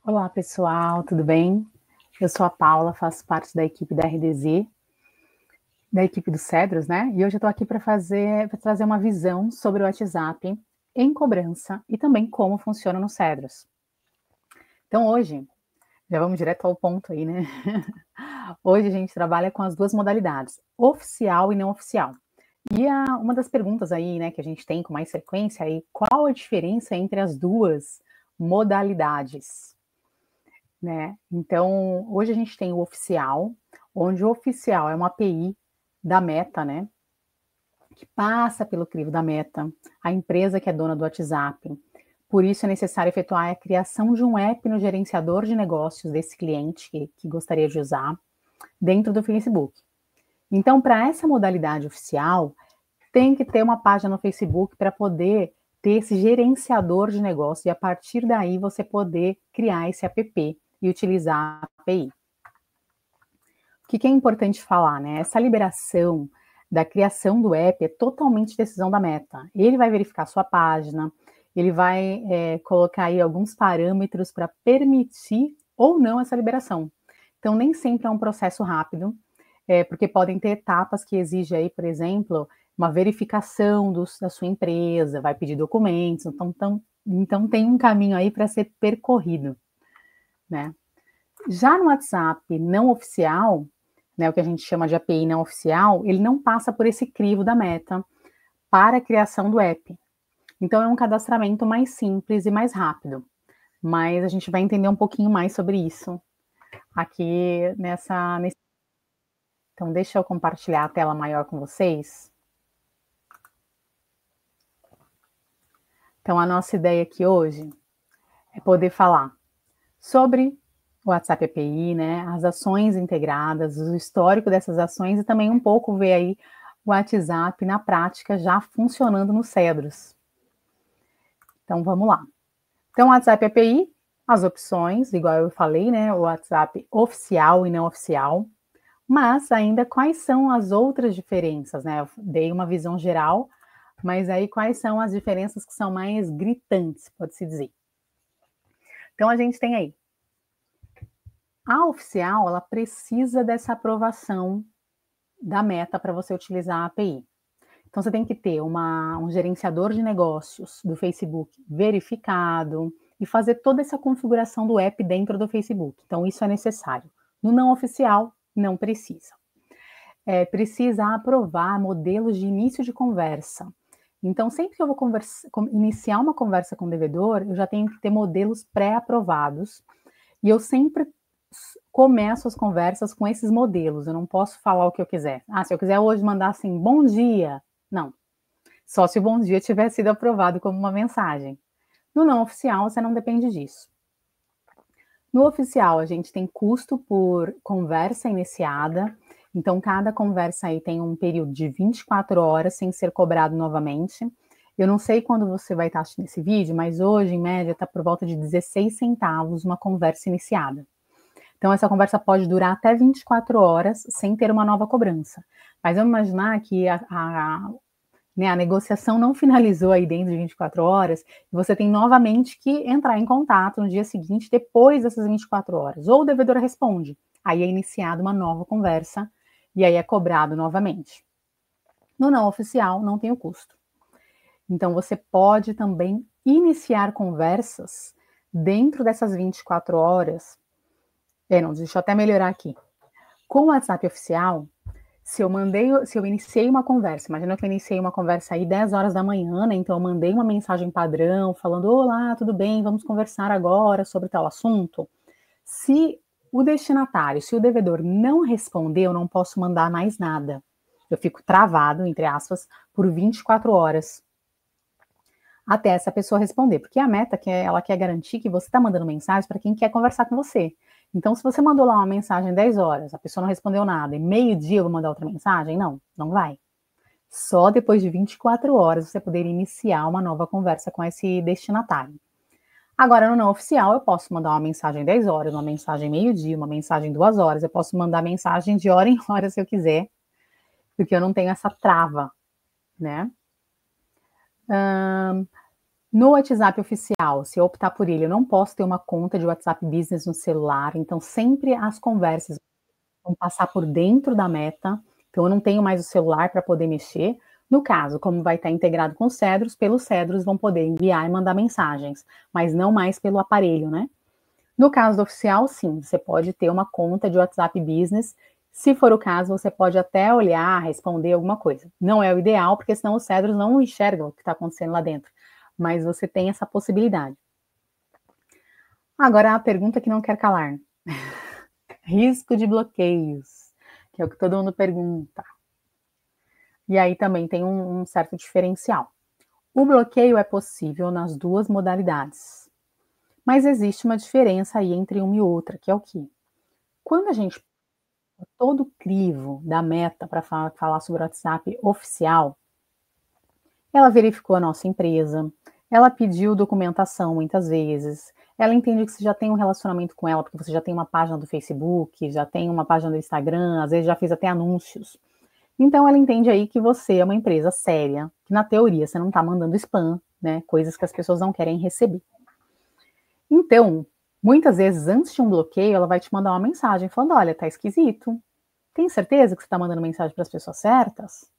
Olá, pessoal, tudo bem? Eu sou a Paula, faço parte da equipe da RDZ, da equipe do Cedros, né? E hoje eu estou aqui para trazer uma visão sobre o WhatsApp em cobrança e também como funciona no Cedros. Então, hoje, já vamos direto ao ponto aí, né? Hoje a gente trabalha com as duas modalidades, oficial e não oficial. E uma das perguntas aí, né, que a gente tem com mais frequência é qual a diferença entre as duas modalidades? Né? Então, hoje a gente tem o oficial, onde o oficial é uma API da Meta, né? Que passa pelo crivo da Meta, a empresa que é dona do WhatsApp. Por isso é necessário efetuar a criação de um app no gerenciador de negócios desse cliente que gostaria de usar dentro do Facebook. Então, para essa modalidade oficial, tem que ter uma página no Facebook para poder ter esse gerenciador de negócio e a partir daí você poder criar esse app e utilizar a API. O que é importante falar, né? Essa liberação da criação do app é totalmente decisão da Meta. Ele vai verificar sua página, ele vai colocar aí alguns parâmetros para permitir ou não essa liberação. Então, nem sempre é um processo rápido, porque podem ter etapas que exigem aí, por exemplo, uma verificação da sua empresa, vai pedir documentos, então tem um caminho aí para ser percorrido, né? Já no WhatsApp não oficial, né, o que a gente chama de API não oficial, ele não passa por esse crivo da Meta para a criação do app. Então é um cadastramento mais simples e mais rápido. Mas a gente vai entender um pouquinho mais sobre isso aqui nesse... Então deixa eu compartilhar a tela maior com vocês. Então a nossa ideia aqui hoje é poder falar sobre o WhatsApp API, né, as ações integradas, o histórico dessas ações e também um pouco ver aí o WhatsApp na prática já funcionando no Cedros. Então vamos lá. Então, o WhatsApp API, as opções, igual eu falei, né, o WhatsApp oficial e não oficial, mas ainda quais são as outras diferenças, né? Eu dei uma visão geral, mas aí quais são as diferenças que são mais gritantes, pode-se dizer. Então a gente tem aí a oficial, ela precisa dessa aprovação da Meta para você utilizar a API. Então, você tem que ter um gerenciador de negócios do Facebook verificado e fazer toda essa configuração do app dentro do Facebook. Então, isso é necessário. No não oficial, não precisa. Precisa aprovar modelos de início de conversa. Então, sempre que eu vou iniciar uma conversa com o devedor, eu já tenho que ter modelos pré-aprovados e eu sempre começo as conversas com esses modelos, eu não posso falar o que eu quiser. Se eu quiser hoje mandar assim, bom dia, não. Só se o bom dia tiver sido aprovado como uma mensagem. No não oficial, você não depende disso. No oficial, a gente tem custo por conversa iniciada, então cada conversa aí tem um período de 24 horas sem ser cobrado novamente. Eu não sei quando você vai estar assistindo esse vídeo, mas hoje, em média, está por volta de 16 centavos uma conversa iniciada. Então, essa conversa pode durar até 24 horas sem ter uma nova cobrança. Mas vamos imaginar que a negociação não finalizou aí dentro de 24 horas, e você tem novamente que entrar em contato no dia seguinte, depois dessas 24 horas. Ou o devedor responde, aí é iniciada uma nova conversa, e aí é cobrado novamente. No não oficial, não tem o custo. Então, você pode também iniciar conversas dentro dessas 24 horas. Deixa eu até melhorar aqui. Com o WhatsApp oficial, se eu iniciei uma conversa, imagina que eu iniciei uma conversa aí 10 horas da manhã, né? Então eu mandei uma mensagem padrão falando, olá, tudo bem, vamos conversar agora sobre tal assunto. Se o destinatário, se o devedor não responder, eu não posso mandar mais nada. Eu fico travado, entre aspas, por 24 horas. Até essa pessoa responder, porque a Meta ela quer garantir que você está mandando mensagem para quem quer conversar com você. Então, se você mandou lá uma mensagem 10 horas, a pessoa não respondeu nada, e meio-dia eu vou mandar outra mensagem, não vai. Só depois de 24 horas você poder iniciar uma nova conversa com esse destinatário. Agora, no não oficial, eu posso mandar uma mensagem 10 horas, uma mensagem meio-dia, uma mensagem 2 horas, eu posso mandar mensagem de hora em hora se eu quiser, porque eu não tenho essa trava, né? No WhatsApp oficial, se eu optar por ele, eu não posso ter uma conta de WhatsApp Business no celular, então sempre as conversas vão passar por dentro da Meta, então eu não tenho mais o celular para poder mexer. No caso, como vai estar integrado com os Cedros, pelos Cedros vão poder enviar e mandar mensagens, mas não mais pelo aparelho, né? No caso do oficial, sim, você pode ter uma conta de WhatsApp Business. Se for o caso, você pode até olhar, responder alguma coisa. Não é o ideal, porque senão os Cedros não enxergam o que está acontecendo lá dentro. Mas você tem essa possibilidade. Agora, a pergunta que não quer calar. Risco de bloqueios, que é o que todo mundo pergunta. E aí também tem um certo diferencial. O bloqueio é possível nas duas modalidades. Mas existe uma diferença aí entre uma e outra, que é o quê? Quando a gente todo o crivo da Meta para falar sobre o WhatsApp oficial, ela verificou a nossa empresa, ela pediu documentação muitas vezes, ela entende que você já tem um relacionamento com ela, porque você já tem uma página do Facebook, já tem uma página do Instagram, às vezes já fez até anúncios. Então ela entende aí que você é uma empresa séria, que na teoria você não está mandando spam, né? Coisas que as pessoas não querem receber. Então, muitas vezes, antes de um bloqueio, ela vai te mandar uma mensagem falando: olha, tá esquisito. Tem certeza que você está mandando mensagem para as pessoas certas?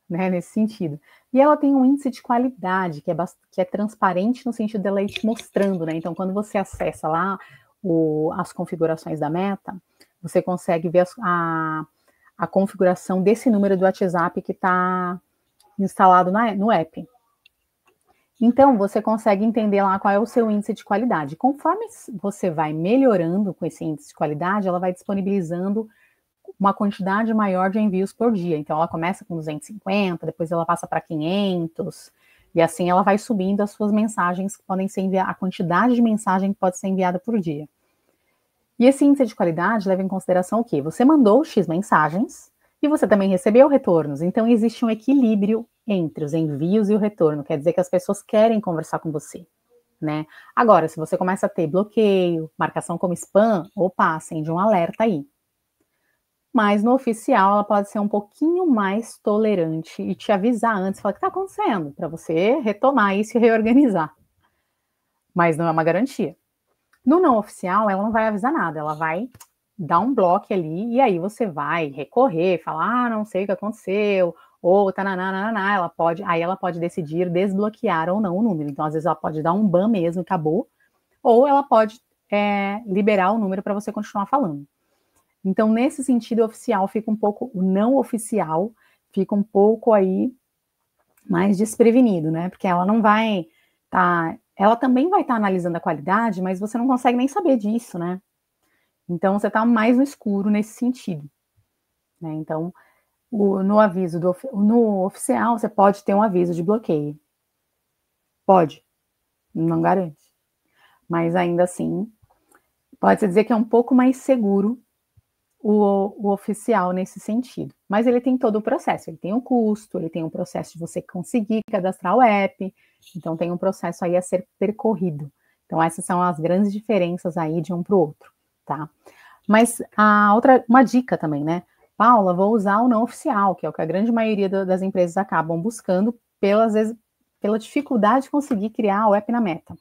Né, nesse sentido. E ela tem um índice de qualidade que é transparente no sentido dela ir te mostrando, né? Então, quando você acessa lá as configurações da Meta, você consegue ver a configuração desse número do WhatsApp que está instalado no app. Então, você consegue entender lá qual é o seu índice de qualidade. Conforme você vai melhorando com esse índice de qualidade, ela vai disponibilizando uma quantidade maior de envios por dia. Então, ela começa com 250, depois ela passa para 500, e assim ela vai subindo as suas mensagens que podem ser enviadas, a quantidade de mensagem que pode ser enviada por dia. E esse índice de qualidade leva em consideração o quê? Você mandou X mensagens e você também recebeu retornos. Então, existe um equilíbrio entre os envios e o retorno. Quer dizer que as pessoas querem conversar com você, né? Agora, se você começa a ter bloqueio, marcação como spam, opa, acende um alerta aí. Mas no oficial ela pode ser um pouquinho mais tolerante e te avisar antes, falar o que está acontecendo, para você retomar isso e reorganizar. Mas não é uma garantia. No não oficial, ela não vai avisar nada, ela vai dar um bloco ali, e aí você vai recorrer, falar, não sei o que aconteceu, ou tananana, ela pode decidir desbloquear ou não o número. Então, às vezes, ela pode dar um ban mesmo, acabou, ou ela pode liberar o número para você continuar falando. Então, nesse sentido, o não oficial fica um pouco aí mais desprevenido, né? Porque ela não vai ela também vai estar analisando a qualidade, mas você não consegue nem saber disso, né? Então, você está mais no escuro nesse sentido, né? Então, no oficial, você pode ter um aviso de bloqueio. Pode, não garante. Mas ainda assim, pode-se dizer que é um pouco mais seguro o oficial nesse sentido. Mas ele tem todo o processo, ele tem o custo, ele tem o processo de você conseguir cadastrar o app, então tem um processo aí a ser percorrido. Então essas são as grandes diferenças aí de um para o outro, tá? Mas uma dica também, né? Paula, vou usar o não oficial, que é o que a grande maioria das empresas acabam buscando, às vezes, pela dificuldade de conseguir criar o app na Meta.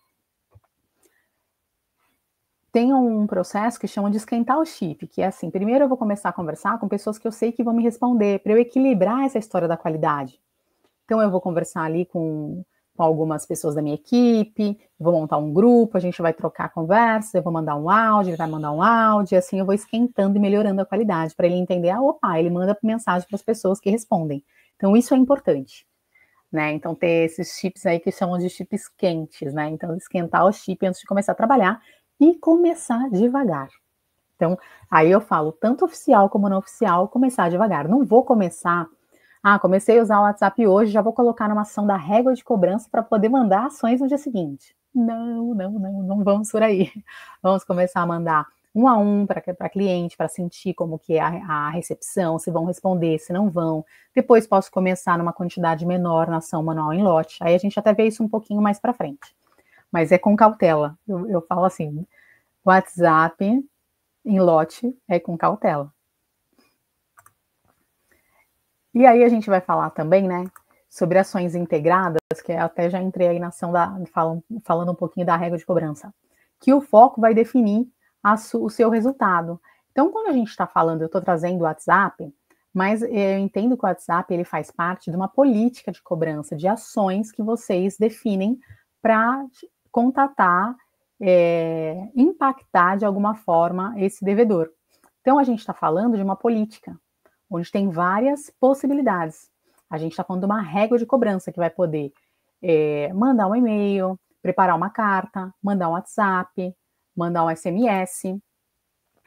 Tem um processo que chama de esquentar o chip, que é assim, primeiro eu vou começar a conversar com pessoas que eu sei que vão me responder, para eu equilibrar essa história da qualidade. Então eu vou conversar ali com algumas pessoas da minha equipe, vou montar um grupo, a gente vai trocar conversa, eu vou mandar um áudio, ele vai mandar um áudio, e assim eu vou esquentando e melhorando a qualidade, para ele entender, ele manda mensagem para as pessoas que respondem. Então isso é importante, né? Então ter esses chips aí que chamam de chips quentes, né? Então esquentar o chip antes de começar a trabalhar, e começar devagar. Então, aí eu falo, tanto oficial como não oficial, começar devagar. Não vou começar, comecei a usar o WhatsApp hoje, já vou colocar numa ação da régua de cobrança para poder mandar ações no dia seguinte. Não vamos por aí. Vamos começar a mandar um a um para cliente, para sentir como que é a recepção, se vão responder, se não vão. Depois posso começar numa quantidade menor na ação manual em lote. Aí a gente até vê isso um pouquinho mais para frente. Mas é com cautela. Eu falo assim, WhatsApp em lote é com cautela. E aí a gente vai falar também, né, sobre ações integradas, cobras, que até já entrei aí na ação falando um pouquinho da régua de cobrança, que o foco vai definir o seu resultado. Então, quando a gente está falando, eu estou trazendo o WhatsApp, mas eu entendo que o WhatsApp ele faz parte de uma política de cobrança, de ações que vocês definem para contatar, impactar de alguma forma esse devedor. Então, a gente está falando de uma política, onde tem várias possibilidades. A gente está falando de uma régua de cobrança que vai poder mandar um e-mail, preparar uma carta, mandar um WhatsApp, mandar um SMS.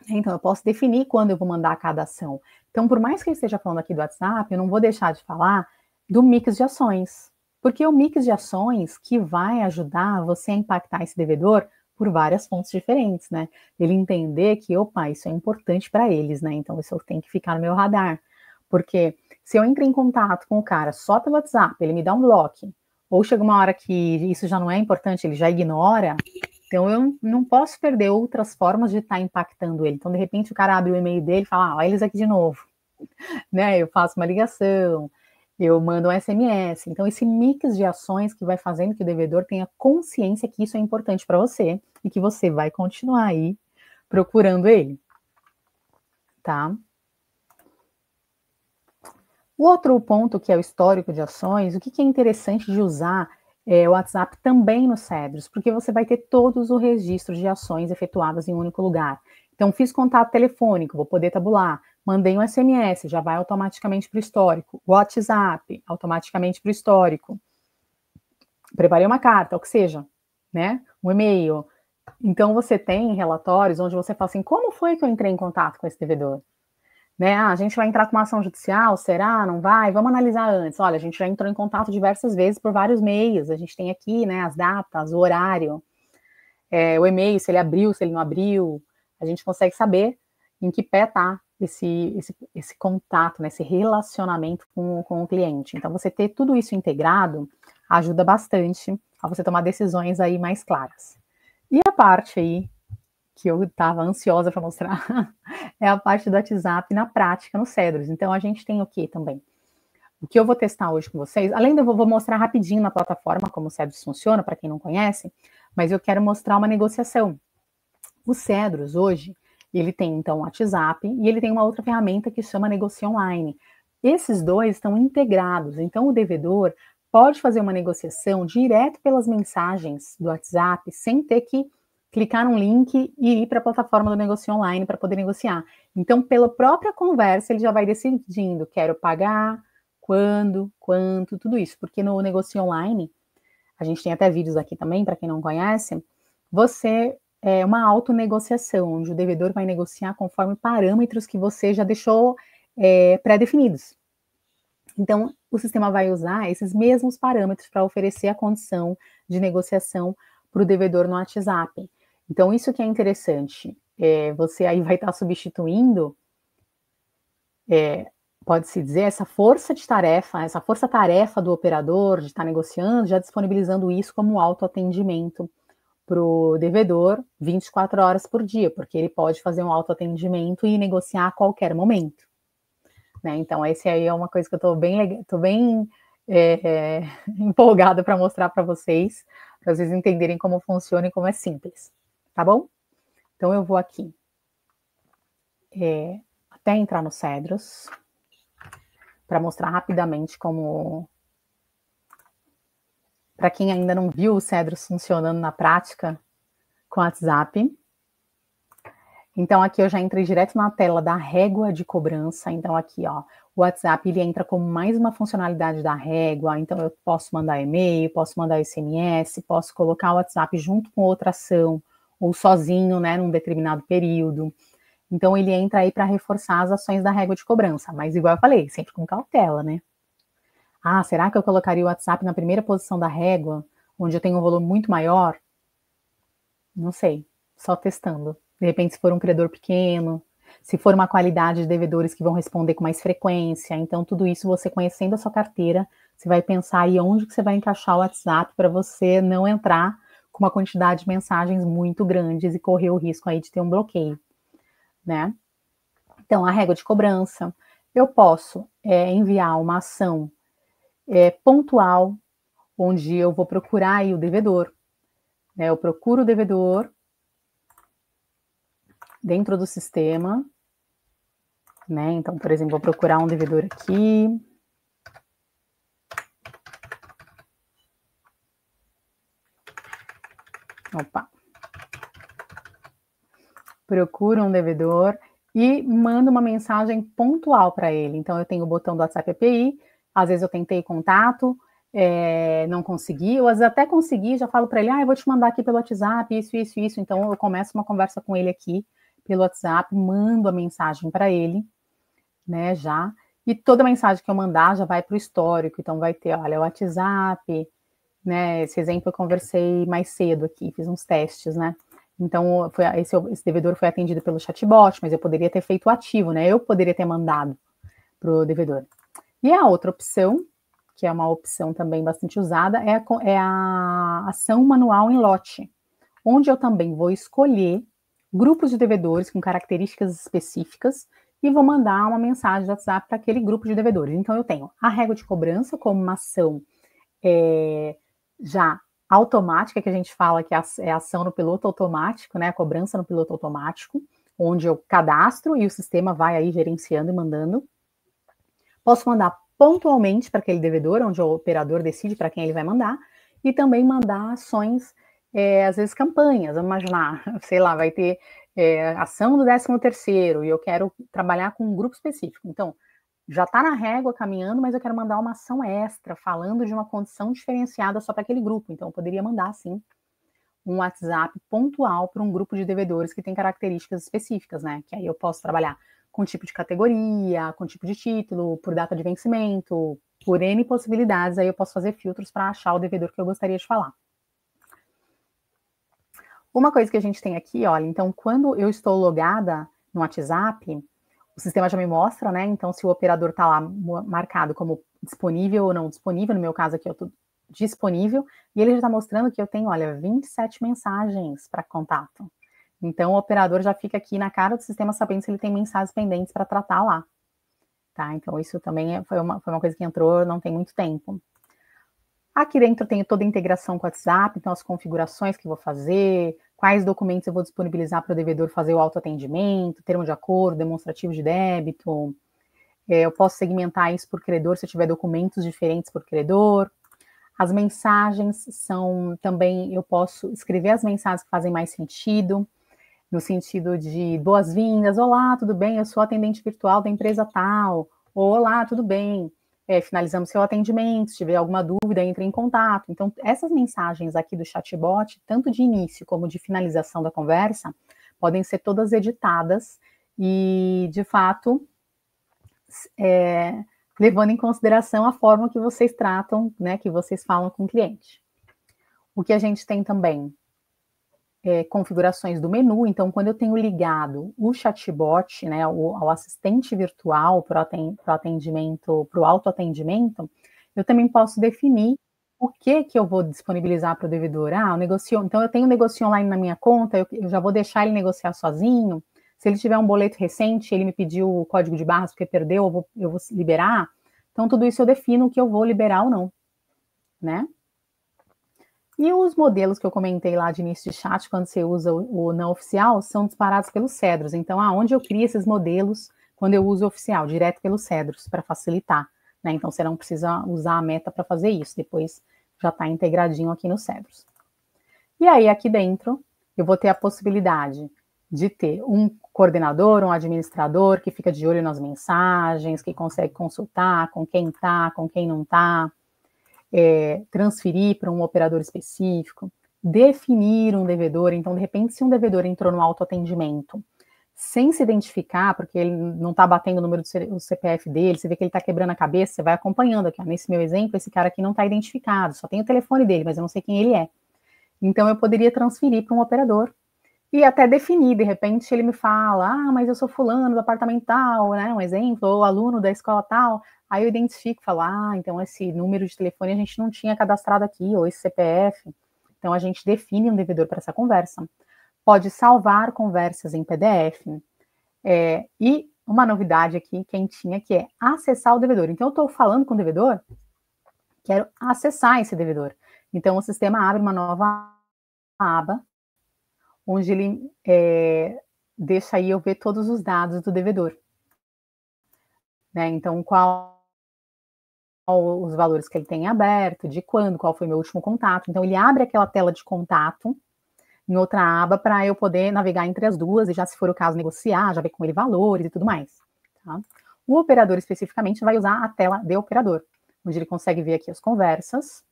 Então, eu posso definir quando eu vou mandar cada ação. Então, por mais que eu esteja falando aqui do WhatsApp, eu não vou deixar de falar do mix de ações. Porque é o mix de ações que vai ajudar você a impactar esse devedor por várias fontes diferentes, né? Ele entender que, opa, isso é importante para eles, né? Então, isso tem que ficar no meu radar. Porque se eu entro em contato com o cara só pelo WhatsApp, ele me dá um bloco, ou chega uma hora que isso já não é importante, ele já ignora, então eu não posso perder outras formas de estar impactando ele. Então, de repente, o cara abre o e-mail dele e fala, olha eles aqui de novo. Né? Eu faço uma ligação, eu mando um SMS. Então, esse mix de ações que vai fazendo que o devedor tenha consciência que isso é importante para você e que você vai continuar aí procurando ele. Tá? O outro ponto, que é o histórico de ações, o que é interessante de usar o WhatsApp também no Cedros, porque você vai ter todos os registros de ações efetuadas em um único lugar. Então, fiz contato telefônico, vou poder tabular, mandei um SMS, já vai automaticamente para o histórico, WhatsApp, automaticamente para o histórico, preparei uma carta, o que seja, né? Um e-mail. Então, você tem relatórios onde você fala assim, como foi que eu entrei em contato com esse devedor? Né? Ah, a gente vai entrar com uma ação judicial, será? Não vai? Vamos analisar antes. Olha, a gente já entrou em contato diversas vezes por vários meios. A gente tem aqui, né, as datas, o horário, o e-mail, se ele abriu, se ele não abriu. A gente consegue saber em que pé está esse contato, né, esse relacionamento com o cliente. Então, você ter tudo isso integrado ajuda bastante a você tomar decisões aí mais claras. E a parte aí que eu estava ansiosa para mostrar, é a parte do WhatsApp na prática, no Cedros. Então, a gente tem o que também? O que eu vou testar hoje com vocês, além de eu vou mostrar rapidinho na plataforma como o Cedros funciona, para quem não conhece, mas eu quero mostrar uma negociação. O Cedros, hoje, ele tem, então, o WhatsApp e ele tem uma outra ferramenta que chama Negocia Online. Esses dois estão integrados, então o devedor pode fazer uma negociação direto pelas mensagens do WhatsApp, sem ter que clicar num link e ir para a plataforma do Negocia Online para poder negociar. Então, pela própria conversa, ele já vai decidindo, quero pagar, quando, quanto, tudo isso. Porque no Negocia Online, a gente tem até vídeos aqui também, para quem não conhece, você é uma autonegociação, onde o devedor vai negociar conforme parâmetros que você já deixou pré-definidos. Então, o sistema vai usar esses mesmos parâmetros para oferecer a condição de negociação para o devedor no WhatsApp. Então, isso que é interessante. Você aí vai estar substituindo, pode-se dizer, essa força-tarefa do operador de estar negociando, já disponibilizando isso como autoatendimento para o devedor 24 horas por dia, porque ele pode fazer um autoatendimento e negociar a qualquer momento. Né? Então, esse aí é uma coisa que eu estou bem empolgada para mostrar para vocês entenderem como funciona e como é simples. Tá bom? Então, eu vou aqui até entrar no Cedros para mostrar rapidamente como... Para quem ainda não viu o Cedros funcionando na prática com o WhatsApp. Então, aqui eu já entrei direto na tela da régua de cobrança. Então, aqui, ó, o WhatsApp, ele entra como mais uma funcionalidade da régua. Então, eu posso mandar e-mail, posso mandar SMS, posso colocar o WhatsApp junto com outra ação, ou sozinho, né, num determinado período. Então, ele entra aí para reforçar as ações da régua de cobrança. Mas, igual eu falei, sempre com cautela, né? Ah, será que eu colocaria o WhatsApp na primeira posição da régua, onde eu tenho um volume muito maior? Não sei, só testando. De repente, se for um credor pequeno, se for uma qualidade de devedores que vão responder com mais frequência. Então, tudo isso, você conhecendo a sua carteira, você vai pensar aí onde que você vai encaixar o WhatsApp para você não entrar com uma quantidade de mensagens muito grandes e correr o risco aí de ter um bloqueio, né? Então, a régua de cobrança, eu posso enviar uma ação pontual, onde eu vou procurar aí o devedor, né? Eu procuro o devedor dentro do sistema, né? Então, por exemplo, vou procurar um devedor aqui. Opa. Procuro um devedor e mando uma mensagem pontual para ele. Então, eu tenho o botão do WhatsApp API, às vezes eu tentei contato, não consegui, ou às vezes até consegui, já falo para ele, eu vou te mandar aqui pelo WhatsApp, isso. Então, eu começo uma conversa com ele aqui pelo WhatsApp, mando a mensagem para ele, né, já. E toda mensagem que eu mandar já vai para o histórico, então vai ter, olha, o WhatsApp, né, esse exemplo eu conversei mais cedo aqui, fiz uns testes, né. Então, esse devedor foi atendido pelo chatbot, mas eu poderia ter feito ativo, né? Eu poderia ter mandado para o devedor. E a outra opção, que é uma opção também bastante usada, é a ação manual em lote, onde eu também vou escolher grupos de devedores com características específicas e vou mandar uma mensagem do WhatsApp para aquele grupo de devedores. Então, eu tenho a régua de cobrança como uma ação já automática, que a gente fala que é a ação no piloto automático, né, a cobrança no piloto automático, onde eu cadastro e o sistema vai aí gerenciando e mandando. Posso mandar pontualmente para aquele devedor, onde o operador decide para quem ele vai mandar, e também mandar ações, às vezes campanhas, vamos imaginar, sei lá, vai ter ação do 13º, e eu quero trabalhar com um grupo específico. Então, já está na régua caminhando, mas eu quero mandar uma ação extra, falando de uma condição diferenciada só para aquele grupo. Então, eu poderia mandar, sim, um WhatsApp pontual para um grupo de devedores que tem características específicas, né? Que aí eu posso trabalhar com tipo de categoria, com tipo de título, por data de vencimento, por N possibilidades, aí eu posso fazer filtros para achar o devedor que eu gostaria de falar. Uma coisa que a gente tem aqui, olha, então quando eu estou logada no WhatsApp, o sistema já me mostra, né? Então, se o operador está lá marcado como disponível ou não disponível, no meu caso aqui eu estou disponível, e ele já está mostrando que eu tenho, olha, 27 mensagens para contato. Então, o operador já fica aqui na cara do sistema sabendo se ele tem mensagens pendentes para tratar lá. Tá? Então, isso também foi uma coisa que entrou não tem muito tempo. Aqui dentro eu tenho toda a integração com o WhatsApp, então as configurações que eu vou fazer, quais documentos eu vou disponibilizar para o devedor fazer o autoatendimento, termo de acordo, demonstrativo de débito. Eu posso segmentar isso por credor, se eu tiver documentos diferentes por credor. As mensagens são também, eu posso escrever as mensagens que fazem mais sentido, no sentido de boas-vindas, olá, tudo bem? Eu sou atendente virtual da empresa tal, ou olá, tudo bem? Finalizamos seu atendimento, se tiver alguma dúvida, entre em contato. Então, essas mensagens aqui do chatbot, tanto de início como de finalização da conversa, podem ser todas editadas e, de fato, levando em consideração a forma que vocês tratam, né, que vocês falam com o cliente. O que a gente tem também configurações do menu, então quando eu tenho ligado o chatbot, né, ao assistente virtual para o atendimento, para o autoatendimento, eu também posso definir o que eu vou disponibilizar para o devedor. O negocio, então eu tenho um negocio online na minha conta, eu já vou deixar ele negociar sozinho. Se ele tiver um boleto recente, ele me pediu o código de barras porque perdeu, eu vou liberar. Então tudo isso eu defino o que eu vou liberar ou não, né? E os modelos que eu comentei lá de início de chat, quando você usa o não oficial, são disparados pelos Cedros. Então, onde eu crio esses modelos quando eu uso o oficial? Direto pelos Cedros, para facilitar. Né? Então, você não precisa usar a meta para fazer isso. Depois já está integradinho aqui no Cedros. E aí, aqui dentro, eu vou ter a possibilidade de ter um coordenador, um administrador que fica de olho nas mensagens, que consegue consultar com quem está, com quem não está, transferir para um operador específico, definir um devedor. Então, de repente, se um devedor entrou no autoatendimento sem se identificar, porque ele não está batendo o número do CPF dele, você vê que ele está quebrando a cabeça, você vai acompanhando aqui. Nesse meu exemplo, esse cara aqui não está identificado, só tem o telefone dele, mas eu não sei quem ele é. Então, eu poderia transferir para um operador e até definir, de repente ele me fala, mas eu sou fulano do apartamento tal, né, um exemplo, ou aluno da escola tal, aí eu identifico, falo, então esse número de telefone a gente não tinha cadastrado aqui, ou esse CPF, então a gente define um devedor para essa conversa. Pode salvar conversas em PDF, e uma novidade aqui, quentinha, que é acessar o devedor. Então eu estou falando com o devedor, o quero acessar esse devedor. Então, o sistema abre uma nova aba, onde ele deixa aí eu ver todos os dados do devedor. Né? Então, qual os valores que ele tem aberto, de quando, qual foi meu último contato. Então, ele abre aquela tela de contato em outra aba para eu poder navegar entre as duas e já, se for o caso, negociar, já ver com ele valores e tudo mais. Tá? O operador, especificamente, vai usar a tela de operador, onde ele consegue ver aqui as conversas,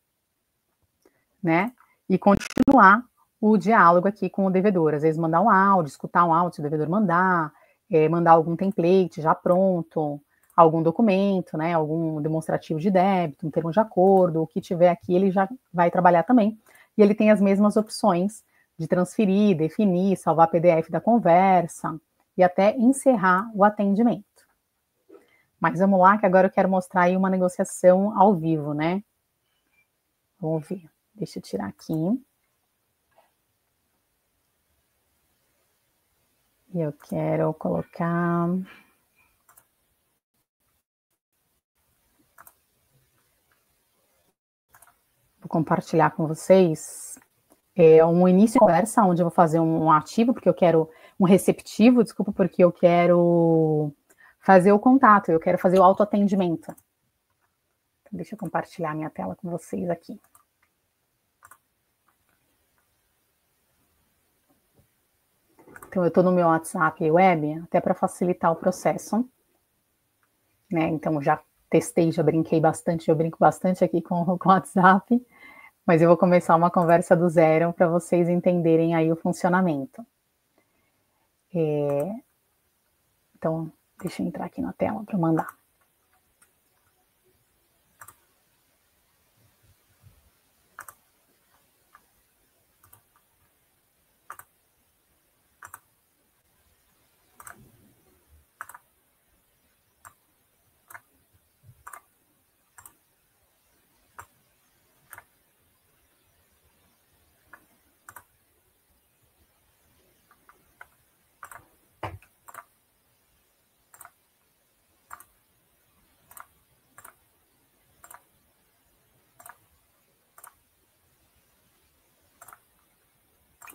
né? E continuar o diálogo aqui com o devedor. Às vezes mandar um áudio, escutar um áudio se o devedor mandar, mandar algum template já pronto, algum documento, né, algum demonstrativo de débito, um termo de acordo, o que tiver aqui ele já vai trabalhar também. E ele tem as mesmas opções de transferir, definir, salvar PDF da conversa e até encerrar o atendimento. Mas vamos lá, que agora eu quero mostrar aí uma negociação ao vivo, né? Vamos ver. Deixa eu tirar aqui. E eu quero colocar... Vou compartilhar com vocês um início de conversa, onde eu vou fazer um ativo, porque eu quero... Um receptivo, desculpa, porque eu quero fazer o contato, eu quero fazer o autoatendimento. Então, deixa eu compartilhar minha tela com vocês aqui. Então, eu estou no meu WhatsApp web, até para facilitar o processo. Né? Então, já testei, já brinquei bastante, eu brinco bastante aqui com o WhatsApp, mas eu vou começar uma conversa do zero para vocês entenderem aí o funcionamento. Então, deixa eu entrar aqui na tela para mandar.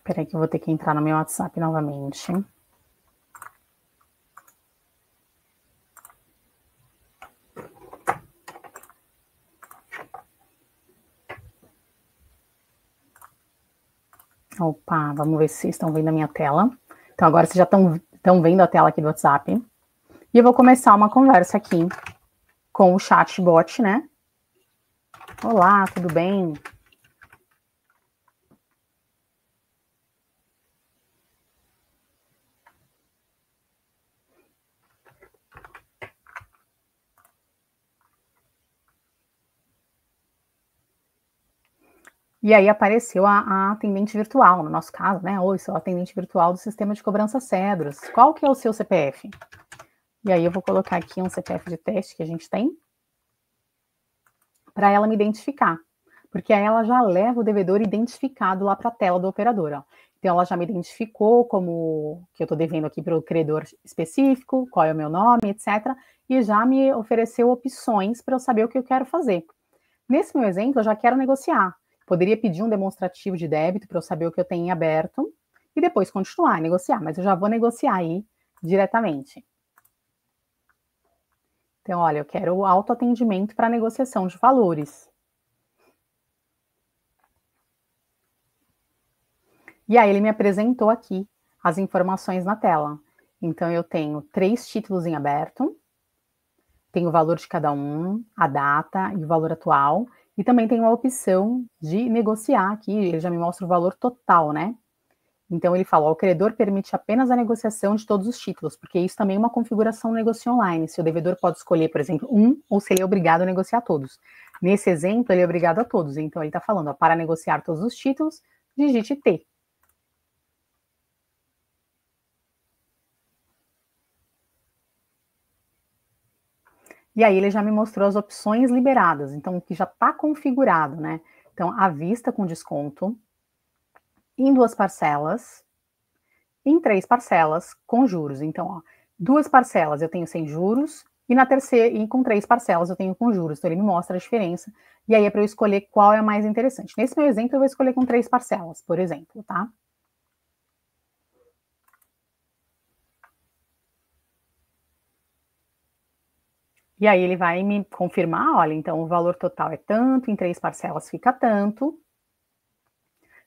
Espera aí que eu vou ter que entrar no meu WhatsApp novamente. Opa, vamos ver se vocês estão vendo a minha tela. Então, agora vocês já estão vendo a tela aqui do WhatsApp. E eu vou começar uma conversa aqui com o chatbot, né? Olá, tudo bem? E aí apareceu a atendente virtual, no nosso caso, né? Oi, sou a atendente virtual do sistema de cobrança Cedros. Qual que é o seu CPF? E aí eu vou colocar aqui um CPF de teste que a gente tem, para ela me identificar. Porque aí ela já leva o devedor identificado lá para a tela do operador, ó. Então ela já me identificou como que eu estou devendo aqui para o credor específico, qual é o meu nome, etc. E já me ofereceu opções para eu saber o que eu quero fazer. Nesse meu exemplo, eu já quero negociar. Poderia pedir um demonstrativo de débito para eu saber o que eu tenho em aberto e depois continuar a negociar, mas eu já vou negociar aí diretamente. Então, olha, eu quero o autoatendimento para negociação de valores. E aí ele me apresentou aqui as informações na tela. Então, eu tenho 3 títulos em aberto, tenho o valor de cada um, a data e o valor atual, e também tem uma opção de negociar aqui, ele já me mostra o valor total, né? Então ele fala, o credor permite apenas a negociação de todos os títulos, porque isso também é uma configuração no negócio online, se o devedor pode escolher, por exemplo, um, ou se ele é obrigado a negociar todos. Nesse exemplo, ele é obrigado a todos, então ele está falando, ó, para negociar todos os títulos, digite T. E aí ele já me mostrou as opções liberadas, então o que já está configurado, né? Então, à vista com desconto, em 2 parcelas, em 3 parcelas com juros. Então, ó, 2 parcelas eu tenho sem juros E na terceira, e com 3 parcelas eu tenho com juros, então ele me mostra a diferença, e aí é para eu escolher qual é a mais interessante. Nesse meu exemplo, eu vou escolher com 3 parcelas, por exemplo, tá? E aí ele vai me confirmar, olha, então o valor total é tanto, em 3 parcelas fica tanto.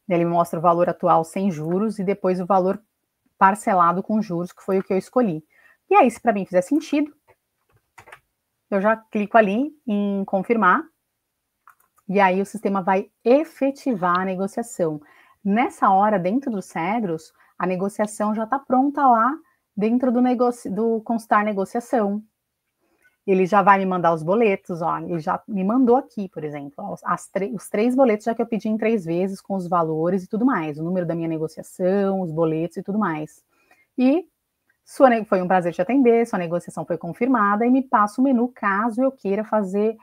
Ele me mostra o valor atual sem juros e depois o valor parcelado com juros, que foi o que eu escolhi. E aí, se para mim fizer sentido, eu já clico ali em confirmar, e aí o sistema vai efetivar a negociação. Nessa hora, dentro do Cedros, a negociação já está pronta lá dentro do constar negociação. Ele já vai me mandar os boletos, ó, ele já me mandou aqui, por exemplo, ó, os 3 boletos, já que eu pedi em 3 vezes, com os valores e tudo mais, o número da minha negociação, os boletos e tudo mais. E foi um prazer te atender, sua negociação foi confirmada, e me passa o menu caso eu queira fazer,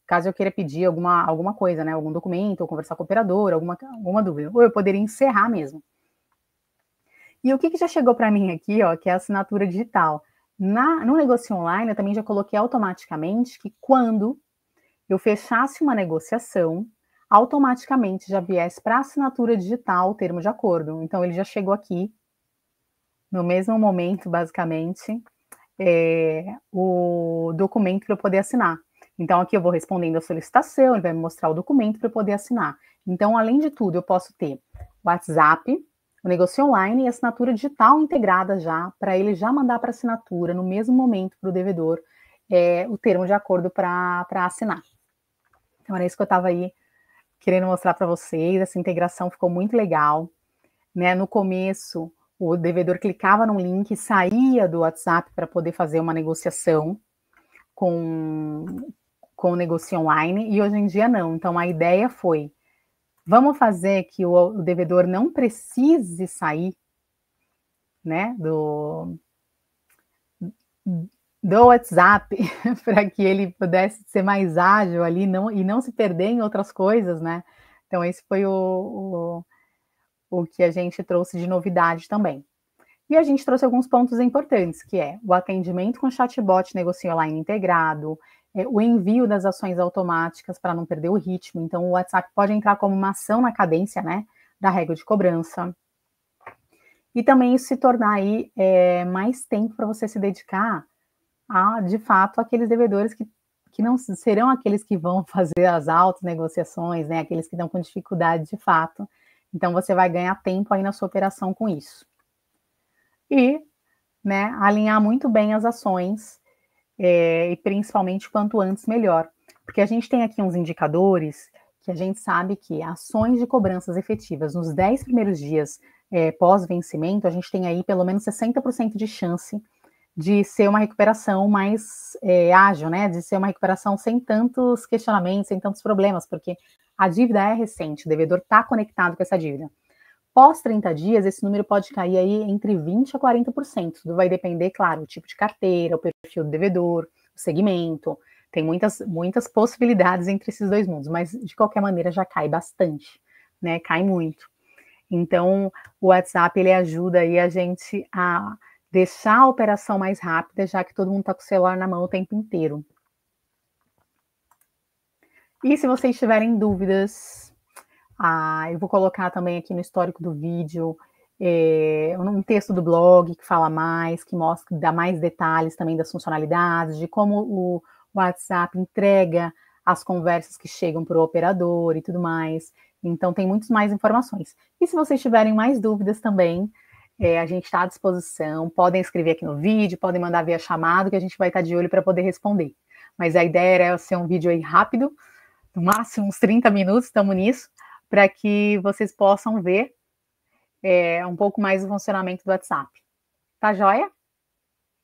caso eu queira pedir alguma coisa, né, algum documento, ou conversar com o operador, alguma dúvida, ou eu poderia encerrar mesmo. E o que já chegou para mim aqui, ó, que é a assinatura digital. No negócio online, eu também já coloquei automaticamente que quando eu fechasse uma negociação, automaticamente já viesse para a assinatura digital o termo de acordo. Então, ele já chegou aqui, no mesmo momento, basicamente, o documento para eu poder assinar. Então, aqui eu vou respondendo a solicitação, ele vai me mostrar o documento para eu poder assinar. Então, além de tudo, eu posso ter WhatsApp, o negócio online e assinatura digital integrada já, para ele já mandar para assinatura, no mesmo momento, para o devedor, o termo de acordo para assinar. Então, era isso que eu estava aí querendo mostrar para vocês. Essa integração ficou muito legal, né? No começo, o devedor clicava num link, saía do WhatsApp para poder fazer uma negociação com o negócio online, e hoje em dia não. Então, a ideia foi, vamos fazer que o devedor não precise sair, né, do WhatsApp para que ele pudesse ser mais ágil ali e não se perder em outras coisas, né? Então, esse foi o que a gente trouxe de novidade também. E a gente trouxe alguns pontos importantes, que é o atendimento com chatbot negocio online integrado, o envio das ações automáticas para não perder o ritmo. Então, o WhatsApp pode entrar como uma ação na cadência, né, da régua de cobrança. E também isso se tornar aí mais tempo para você se dedicar a, de fato, aqueles devedores que não serão aqueles que vão fazer as altas negociações, né, aqueles que estão com dificuldade de fato. Então, você vai ganhar tempo aí na sua operação com isso. E, né, alinhar muito bem as ações, e principalmente quanto antes melhor. Porque a gente tem aqui uns indicadores que a gente sabe que ações de cobranças efetivas nos 10 primeiros dias pós-vencimento, a gente tem aí pelo menos 60% de chance de ser uma recuperação mais ágil, né? De ser uma recuperação sem tantos questionamentos, sem tantos problemas, porque a dívida é recente, o devedor está conectado com essa dívida. Pós 30 dias, esse número pode cair aí entre 20% a 40%. Tudo vai depender, claro, do tipo de carteira, o perfil do devedor, o segmento. Tem muitas possibilidades entre esses dois mundos, mas de qualquer maneira já cai bastante, né? Cai muito. Então, o WhatsApp, ele ajuda aí a gente a deixar a operação mais rápida, já que todo mundo está com o celular na mão o tempo inteiro. E se vocês tiverem dúvidas, eu vou colocar também aqui no histórico do vídeo um texto do blog que fala mais, que mostra, que dá mais detalhes também das funcionalidades, de como o WhatsApp entrega as conversas que chegam para o operador e tudo mais. Então, tem muitas mais informações. E se vocês tiverem mais dúvidas também, a gente está à disposição. Podem escrever aqui no vídeo, podem mandar via chamado, que a gente vai estar de olho para poder responder. Mas a ideia era ser um vídeo aí rápido, no máximo uns 30 minutos, estamos nisso, para que vocês possam ver um pouco mais o funcionamento do WhatsApp. Tá joia?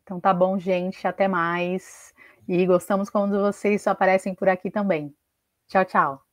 Então tá bom, gente. Até mais. E gostamos quando vocês aparecem por aqui também. Tchau, tchau.